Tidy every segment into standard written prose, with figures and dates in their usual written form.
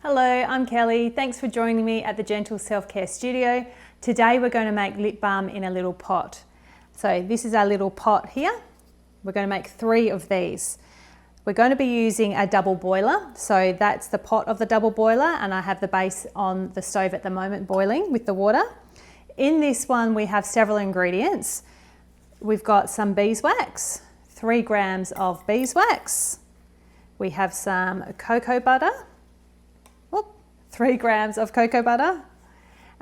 Hello, I'm Kelly. Thanks for joining me at the Gentle Self-Care Studio. Today we're going to make lip balm in a little pot. So this is our little pot here. We're going to make 3 of these. We're going to be using a double boiler. So that's the pot of the double boiler, and I have the base on the stove at the moment boiling with the water. In this one we have several ingredients. We've got some beeswax, 3 grams of beeswax. We have some cocoa butter, 3 grams of cocoa butter,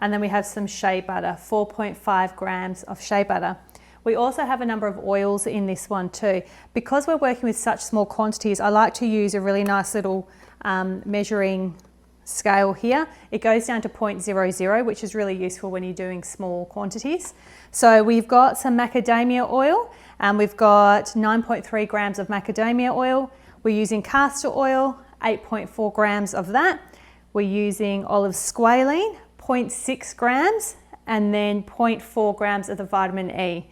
and then we have some shea butter, 4.5 grams of shea butter. We also have a number of oils in this one too. Because we're working with such small quantities, I like to use a really nice little measuring scale here. It goes down to 0.00, which is really useful when you're doing small quantities. So we've got some macadamia oil, and we've got 9.3 grams of macadamia oil. We're using castor oil, 8.4 grams of that. We're using olive squalane, 0.6 grams, and then 0.4 grams of the vitamin E.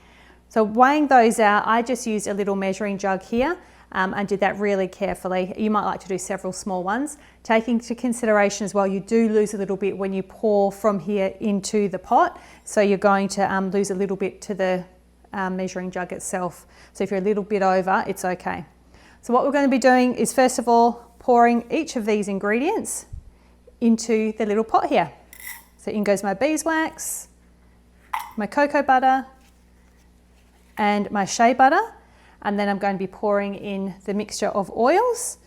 So weighing those out, I just used a little measuring jug here and did that really carefully. You might like to do several small ones. Taking into consideration as well, you do lose a little bit when you pour from here into the pot. So you're going to lose a little bit to the measuring jug itself. So if you're a little bit over, it's okay. So what we're going to be doing is, first of all, pouring each of these ingredients into the little pot here. So in goes my beeswax, my cocoa butter, and my shea butter. And then I'm going to be pouring in the mixture of oils.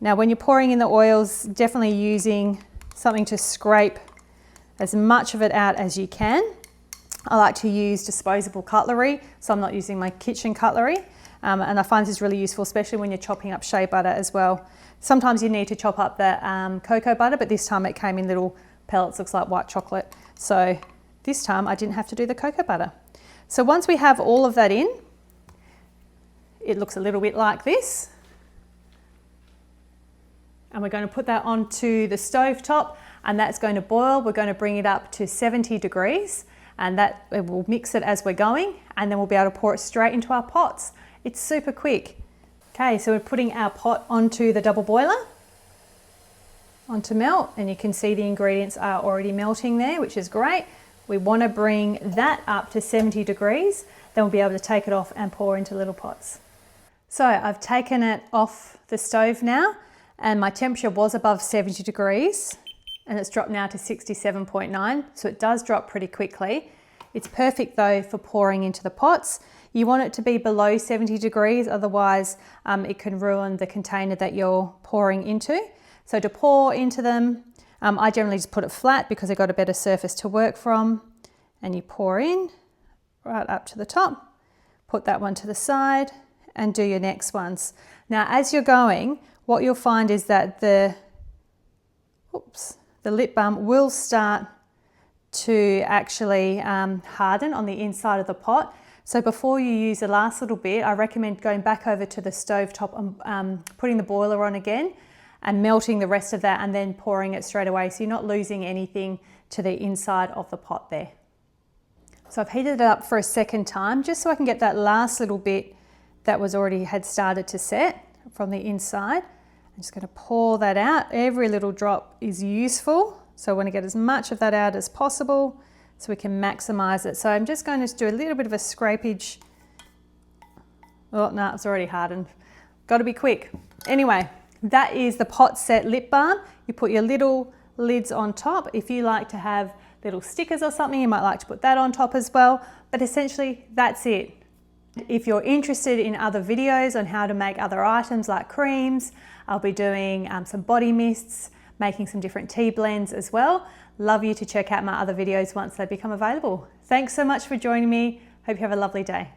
Now when you're pouring in the oils, definitely using something to scrape as much of it out as you can. I like to use disposable cutlery, so I'm not using my kitchen cutlery. And I find this is really useful, especially when you're chopping up shea butter as well. Sometimes you need to chop up the cocoa butter, but this time it came in little pellets, looks like white chocolate. So this time I didn't have to do the cocoa butter. So once we have all of that in, it looks a little bit like this. And we're going to put that onto the stove top, and that's going to boil. We're going to bring it up to 70 degrees, and that we'll mix it as we're going, and then we'll be able to pour it straight into our pots. It's super quick. Okay, so we're putting our pot onto the double boiler, onto melt, and you can see the ingredients are already melting there, which is great. We want to bring that up to 70 degrees, then we'll be able to take it off and pour into little pots. So I've taken it off the stove now, and my temperature was above 70 degrees, and it's dropped now to 67.9, so it does drop pretty quickly. It's perfect though for pouring into the pots. You want it to be below 70 degrees, otherwise it can ruin the container that you're pouring into. So to pour into them, I generally just put it flat because I've got a better surface to work from. And you pour in right up to the top, put that one to the side, and do your next ones. Now as you're going, what you'll find is that the lip balm will start to actually harden on the inside of the pot. So before you use the last little bit, I recommend going back over to the stove top and putting the boiler on again and melting the rest of that, and then pouring it straight away, so you're not losing anything to the inside of the pot there. So I've heated it up for a second time just so I can get that last little bit that was already had started to set from the inside. I'm just going to pour that out. Every little drop is useful, so I want to get as much of that out as possible so we can maximize it. So I'm just going to do a little bit of a scrapage. Oh no, it's already hardened. Got to be quick. Anyway, that is the pot set lip balm. You put your little lids on top. If you like to have little stickers or something, you might like to put that on top as well. But essentially, that's it. If you're interested in other videos on how to make other items like creams, I'll be doing some body mists, making some different tea blends as well. Love you to check out my other videos once they become available. Thanks so much for joining me. Hope you have a lovely day.